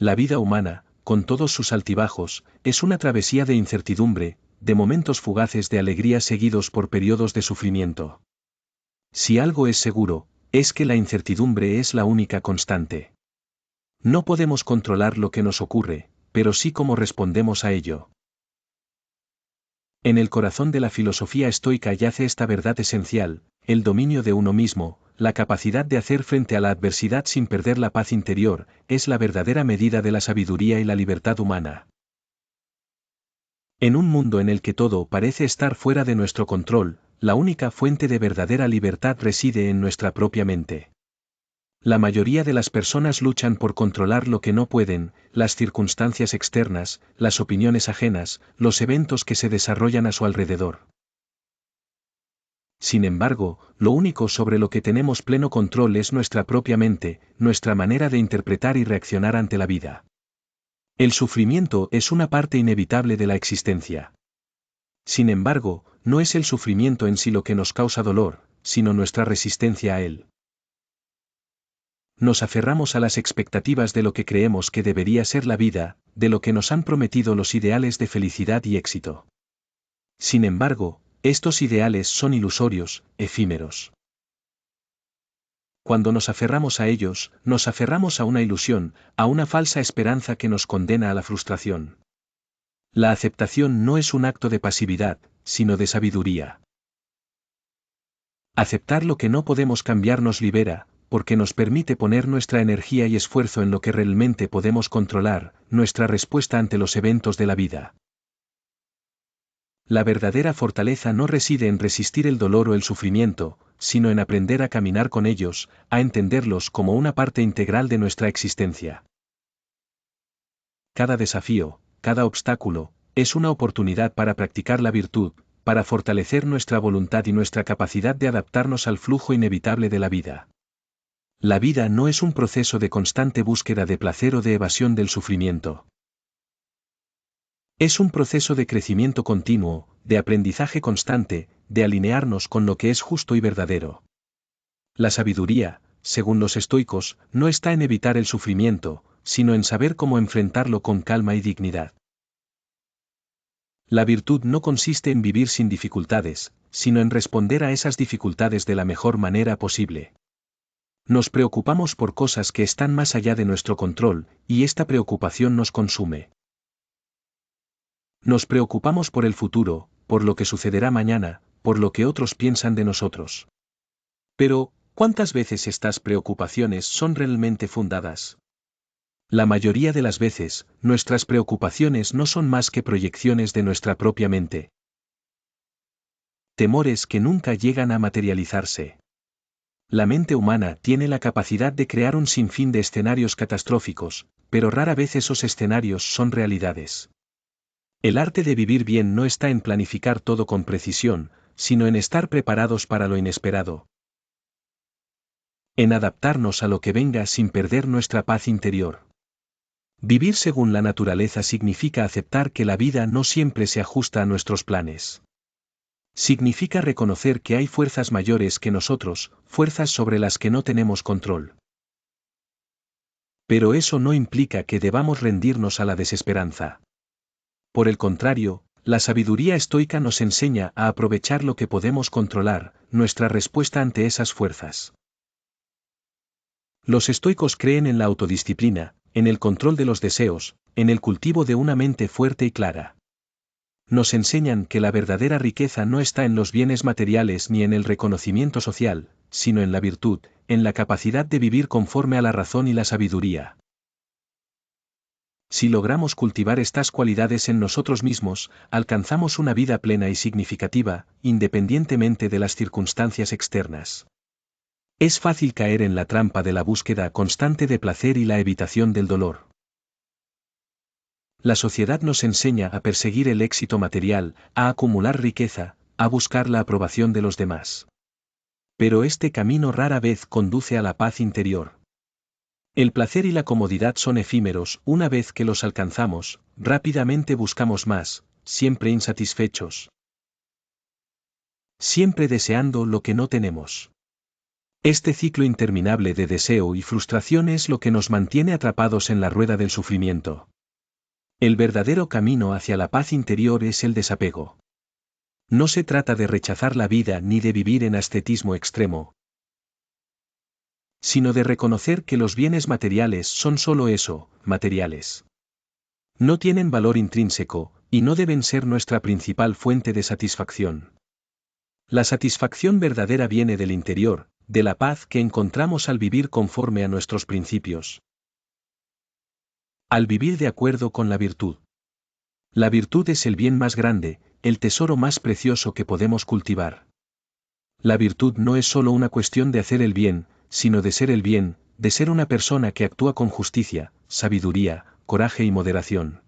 La vida humana, con todos sus altibajos, es una travesía de incertidumbre, de momentos fugaces de alegría seguidos por periodos de sufrimiento. Si algo es seguro, es que la incertidumbre es la única constante. No podemos controlar lo que nos ocurre, pero sí cómo respondemos a ello. En el corazón de la filosofía estoica yace esta verdad esencial: el dominio de uno mismo, la capacidad de hacer frente a la adversidad sin perder la paz interior, es la verdadera medida de la sabiduría y la libertad humana. En un mundo en el que todo parece estar fuera de nuestro control, la única fuente de verdadera libertad reside en nuestra propia mente. La mayoría de las personas luchan por controlar lo que no pueden: las circunstancias externas, las opiniones ajenas, los eventos que se desarrollan a su alrededor. Sin embargo, lo único sobre lo que tenemos pleno control es nuestra propia mente, nuestra manera de interpretar y reaccionar ante la vida. El sufrimiento es una parte inevitable de la existencia. Sin embargo, no es el sufrimiento en sí lo que nos causa dolor, sino nuestra resistencia a él. Nos aferramos a las expectativas de lo que creemos que debería ser la vida, de lo que nos han prometido los ideales de felicidad y éxito. Sin embargo, estos ideales son ilusorios, efímeros. Cuando nos aferramos a ellos, nos aferramos a una ilusión, a una falsa esperanza que nos condena a la frustración. La aceptación no es un acto de pasividad, sino de sabiduría. Aceptar lo que no podemos cambiar nos libera, porque nos permite poner nuestra energía y esfuerzo en lo que realmente podemos controlar, nuestra respuesta ante los eventos de la vida. La verdadera fortaleza no reside en resistir el dolor o el sufrimiento, sino en aprender a caminar con ellos, a entenderlos como una parte integral de nuestra existencia. Cada desafío, cada obstáculo, es una oportunidad para practicar la virtud, para fortalecer nuestra voluntad y nuestra capacidad de adaptarnos al flujo inevitable de la vida. La vida no es un proceso de constante búsqueda de placer o de evasión del sufrimiento. Es un proceso de crecimiento continuo, de aprendizaje constante, de alinearnos con lo que es justo y verdadero. La sabiduría, según los estoicos, no está en evitar el sufrimiento, sino en saber cómo enfrentarlo con calma y dignidad. La virtud no consiste en vivir sin dificultades, sino en responder a esas dificultades de la mejor manera posible. Nos preocupamos por cosas que están más allá de nuestro control, y esta preocupación nos consume. Nos preocupamos por el futuro, por lo que sucederá mañana, por lo que otros piensan de nosotros. Pero, ¿cuántas veces estas preocupaciones son realmente fundadas? La mayoría de las veces, nuestras preocupaciones no son más que proyecciones de nuestra propia mente. Temores que nunca llegan a materializarse. La mente humana tiene la capacidad de crear un sinfín de escenarios catastróficos, pero rara vez esos escenarios son realidades. El arte de vivir bien no está en planificar todo con precisión, sino en estar preparados para lo inesperado. En adaptarnos a lo que venga sin perder nuestra paz interior. Vivir según la naturaleza significa aceptar que la vida no siempre se ajusta a nuestros planes. Significa reconocer que hay fuerzas mayores que nosotros, fuerzas sobre las que no tenemos control. Pero eso no implica que debamos rendirnos a la desesperanza. Por el contrario, la sabiduría estoica nos enseña a aprovechar lo que podemos controlar, nuestra respuesta ante esas fuerzas. Los estoicos creen en la autodisciplina, en el control de los deseos, en el cultivo de una mente fuerte y clara. Nos enseñan que la verdadera riqueza no está en los bienes materiales ni en el reconocimiento social, sino en la virtud, en la capacidad de vivir conforme a la razón y la sabiduría. Si logramos cultivar estas cualidades en nosotros mismos, alcanzamos una vida plena y significativa, independientemente de las circunstancias externas. Es fácil caer en la trampa de la búsqueda constante de placer y la evitación del dolor. La sociedad nos enseña a perseguir el éxito material, a acumular riqueza, a buscar la aprobación de los demás. Pero este camino rara vez conduce a la paz interior. El placer y la comodidad son efímeros. Una vez que los alcanzamos, rápidamente buscamos más, siempre insatisfechos. Siempre deseando lo que no tenemos. Este ciclo interminable de deseo y frustración es lo que nos mantiene atrapados en la rueda del sufrimiento. El verdadero camino hacia la paz interior es el desapego. No se trata de rechazar la vida ni de vivir en ascetismo extremo, sino de reconocer que los bienes materiales son solo eso, materiales. No tienen valor intrínseco, y no deben ser nuestra principal fuente de satisfacción. La satisfacción verdadera viene del interior, de la paz que encontramos al vivir conforme a nuestros principios. Al vivir de acuerdo con la virtud. La virtud es el bien más grande, el tesoro más precioso que podemos cultivar. La virtud no es solo una cuestión de hacer el bien, sino de ser el bien, de ser una persona que actúa con justicia, sabiduría, coraje y moderación.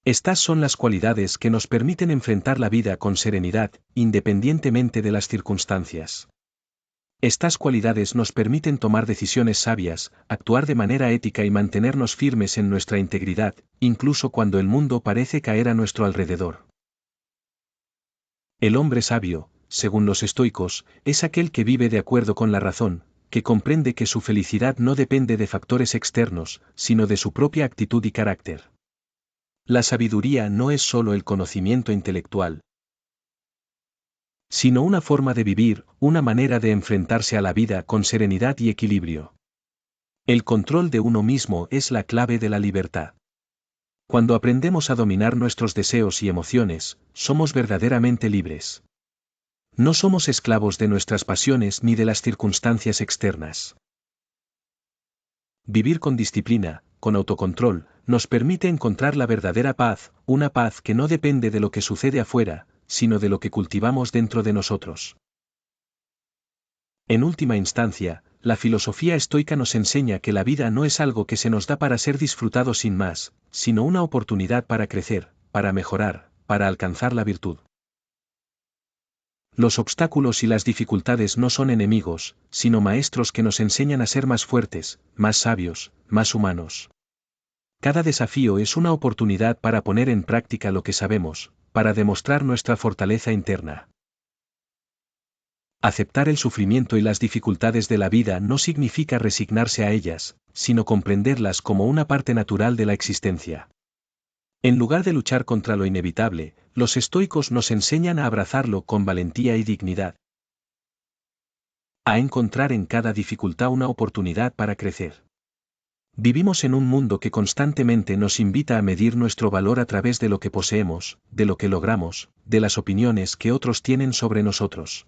Estas son las cualidades que nos permiten enfrentar la vida con serenidad, independientemente de las circunstancias. Estas cualidades nos permiten tomar decisiones sabias, actuar de manera ética y mantenernos firmes en nuestra integridad, incluso cuando el mundo parece caer a nuestro alrededor. El hombre sabio, según los estoicos, es aquel que vive de acuerdo con la razón, que comprende que su felicidad no depende de factores externos, sino de su propia actitud y carácter. La sabiduría no es solo el conocimiento intelectual, sino una forma de vivir, una manera de enfrentarse a la vida con serenidad y equilibrio. El control de uno mismo es la clave de la libertad. Cuando aprendemos a dominar nuestros deseos y emociones, somos verdaderamente libres. No somos esclavos de nuestras pasiones ni de las circunstancias externas. Vivir con disciplina, con autocontrol, nos permite encontrar la verdadera paz, una paz que no depende de lo que sucede afuera, sino de lo que cultivamos dentro de nosotros. En última instancia, la filosofía estoica nos enseña que la vida no es algo que se nos da para ser disfrutado sin más, sino una oportunidad para crecer, para mejorar, para alcanzar la virtud. Los obstáculos y las dificultades no son enemigos, sino maestros que nos enseñan a ser más fuertes, más sabios, más humanos. Cada desafío es una oportunidad para poner en práctica lo que sabemos, para demostrar nuestra fortaleza interna. Aceptar el sufrimiento y las dificultades de la vida no significa resignarse a ellas, sino comprenderlas como una parte natural de la existencia. En lugar de luchar contra lo inevitable, los estoicos nos enseñan a abrazarlo con valentía y dignidad. A encontrar en cada dificultad una oportunidad para crecer. Vivimos en un mundo que constantemente nos invita a medir nuestro valor a través de lo que poseemos, de lo que logramos, de las opiniones que otros tienen sobre nosotros.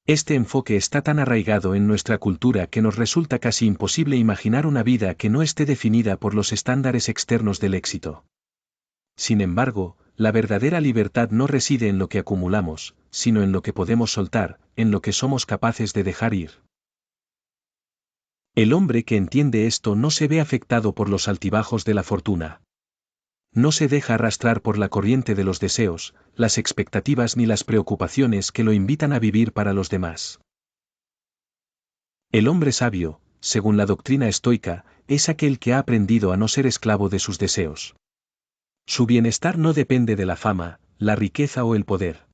Este enfoque está tan arraigado en nuestra cultura que nos resulta casi imposible imaginar una vida que no esté definida por los estándares externos del éxito. Sin embargo, la verdadera libertad no reside en lo que acumulamos, sino en lo que podemos soltar, en lo que somos capaces de dejar ir. El hombre que entiende esto no se ve afectado por los altibajos de la fortuna. No se deja arrastrar por la corriente de los deseos, las expectativas ni las preocupaciones que lo invitan a vivir para los demás. El hombre sabio, según la doctrina estoica, es aquel que ha aprendido a no ser esclavo de sus deseos. Su bienestar no depende de la fama, la riqueza o el poder.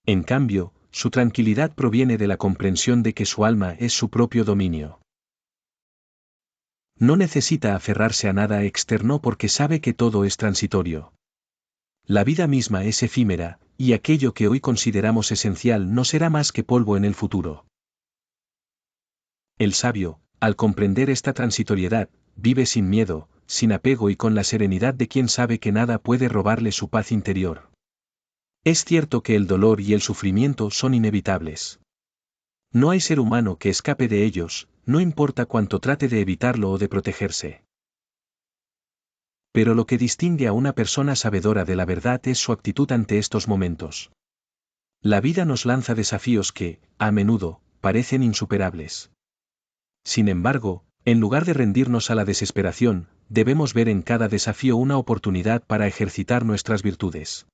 En cambio, su tranquilidad proviene de la comprensión de que su alma es su propio dominio. No necesita aferrarse a nada externo porque sabe que todo es transitorio. La vida misma es efímera, y aquello que hoy consideramos esencial no será más que polvo en el futuro. El sabio, al comprender esta transitoriedad, vive sin miedo, sin apego y con la serenidad de quien sabe que nada puede robarle su paz interior. Es cierto que el dolor y el sufrimiento son inevitables. No hay ser humano que escape de ellos, no importa cuánto trate de evitarlo o de protegerse. Pero lo que distingue a una persona sabedora de la verdad es su actitud ante estos momentos. La vida nos lanza desafíos que, a menudo, parecen insuperables. Sin embargo, en lugar de rendirnos a la desesperación, debemos ver en cada desafío una oportunidad para ejercitar nuestras virtudes.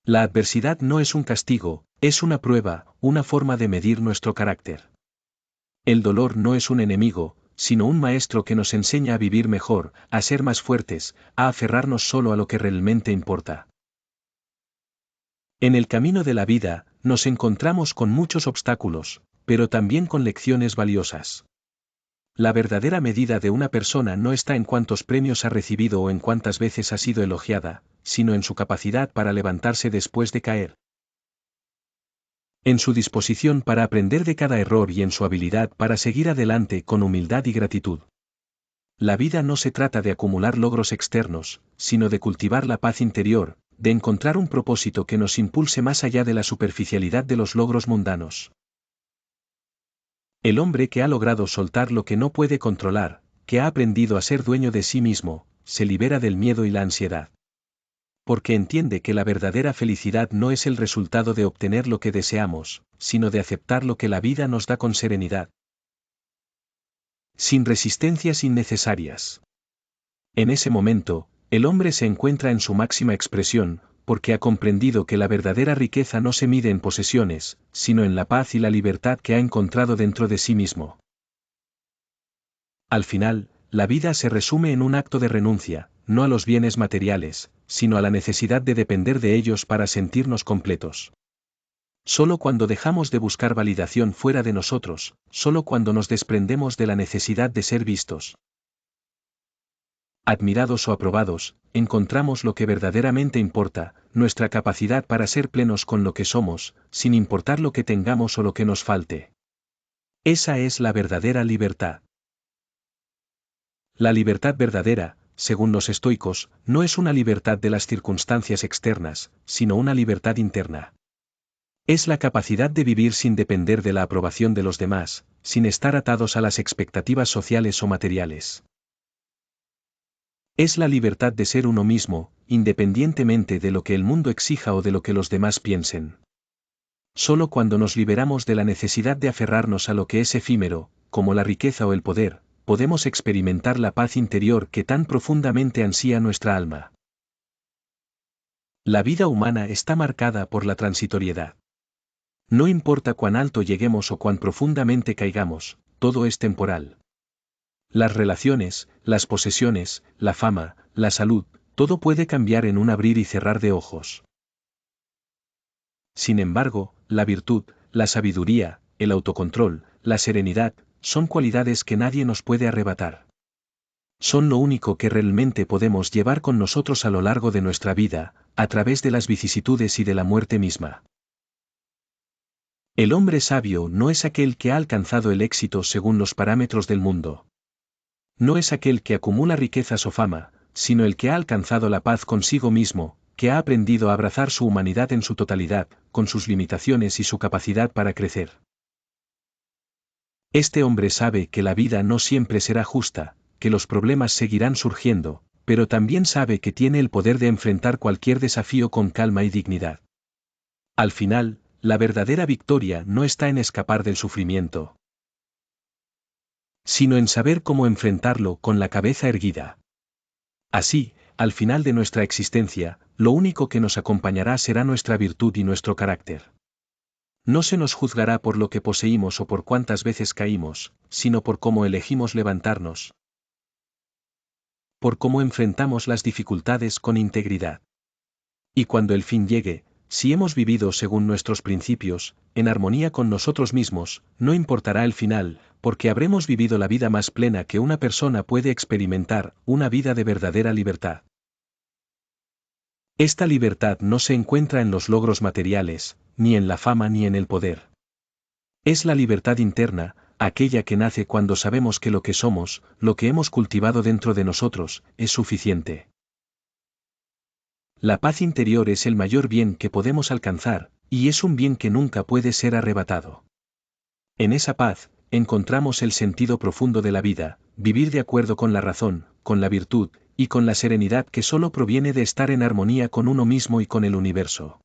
La adversidad no es un castigo, es una prueba, una forma de medir nuestro carácter. El dolor no es un enemigo, sino un maestro que nos enseña a vivir mejor, a ser más fuertes, a aferrarnos solo a lo que realmente importa. En el camino de la vida, nos encontramos con muchos obstáculos, pero también con lecciones valiosas. La verdadera medida de una persona no está en cuántos premios ha recibido o en cuántas veces ha sido elogiada, sino en su capacidad para levantarse después de caer. En su disposición para aprender de cada error y en su habilidad para seguir adelante con humildad y gratitud. La vida no se trata de acumular logros externos, sino de cultivar la paz interior, de encontrar un propósito que nos impulse más allá de la superficialidad de los logros mundanos. El hombre que ha logrado soltar lo que no puede controlar, que ha aprendido a ser dueño de sí mismo, se libera del miedo y la ansiedad. Porque entiende que la verdadera felicidad no es el resultado de obtener lo que deseamos, sino de aceptar lo que la vida nos da con serenidad. Sin resistencias innecesarias. En ese momento, el hombre se encuentra en su máxima expresión, porque ha comprendido que la verdadera riqueza no se mide en posesiones, sino en la paz y la libertad que ha encontrado dentro de sí mismo. Al final, la vida se resume en un acto de renuncia, no a los bienes materiales, sino a la necesidad de depender de ellos para sentirnos completos. Solo cuando dejamos de buscar validación fuera de nosotros, solo cuando nos desprendemos de la necesidad de ser vistos, admirados o aprobados, encontramos lo que verdaderamente importa, nuestra capacidad para ser plenos con lo que somos, sin importar lo que tengamos o lo que nos falte. Esa es la verdadera libertad. La libertad verdadera, según los estoicos, no es una libertad de las circunstancias externas, sino una libertad interna. Es la capacidad de vivir sin depender de la aprobación de los demás, sin estar atados a las expectativas sociales o materiales. Es la libertad de ser uno mismo, independientemente de lo que el mundo exija o de lo que los demás piensen. Solo cuando nos liberamos de la necesidad de aferrarnos a lo que es efímero, como la riqueza o el poder, podemos experimentar la paz interior que tan profundamente ansía nuestra alma. La vida humana está marcada por la transitoriedad. No importa cuán alto lleguemos o cuán profundamente caigamos, todo es temporal. Las relaciones, las posesiones, la fama, la salud, todo puede cambiar en un abrir y cerrar de ojos. Sin embargo, la virtud, la sabiduría, el autocontrol, la serenidad, son cualidades que nadie nos puede arrebatar. Son lo único que realmente podemos llevar con nosotros a lo largo de nuestra vida, a través de las vicisitudes y de la muerte misma. El hombre sabio no es aquel que ha alcanzado el éxito según los parámetros del mundo. No es aquel que acumula riquezas o fama, sino el que ha alcanzado la paz consigo mismo, que ha aprendido a abrazar su humanidad en su totalidad, con sus limitaciones y su capacidad para crecer. Este hombre sabe que la vida no siempre será justa, que los problemas seguirán surgiendo, pero también sabe que tiene el poder de enfrentar cualquier desafío con calma y dignidad. Al final, la verdadera victoria no está en escapar del sufrimiento, sino en saber cómo enfrentarlo con la cabeza erguida. Así, al final de nuestra existencia, lo único que nos acompañará será nuestra virtud y nuestro carácter. No se nos juzgará por lo que poseímos o por cuántas veces caímos, sino por cómo elegimos levantarnos, por cómo enfrentamos las dificultades con integridad. Y cuando el fin llegue, si hemos vivido según nuestros principios, en armonía con nosotros mismos, no importará el final, porque habremos vivido la vida más plena que una persona puede experimentar, una vida de verdadera libertad. Esta libertad no se encuentra en los logros materiales, ni en la fama ni en el poder. Es la libertad interna, aquella que nace cuando sabemos que lo que somos, lo que hemos cultivado dentro de nosotros, es suficiente. La paz interior es el mayor bien que podemos alcanzar, y es un bien que nunca puede ser arrebatado. En esa paz, encontramos el sentido profundo de la vida, vivir de acuerdo con la razón, con la virtud, y con la serenidad que solo proviene de estar en armonía con uno mismo y con el universo.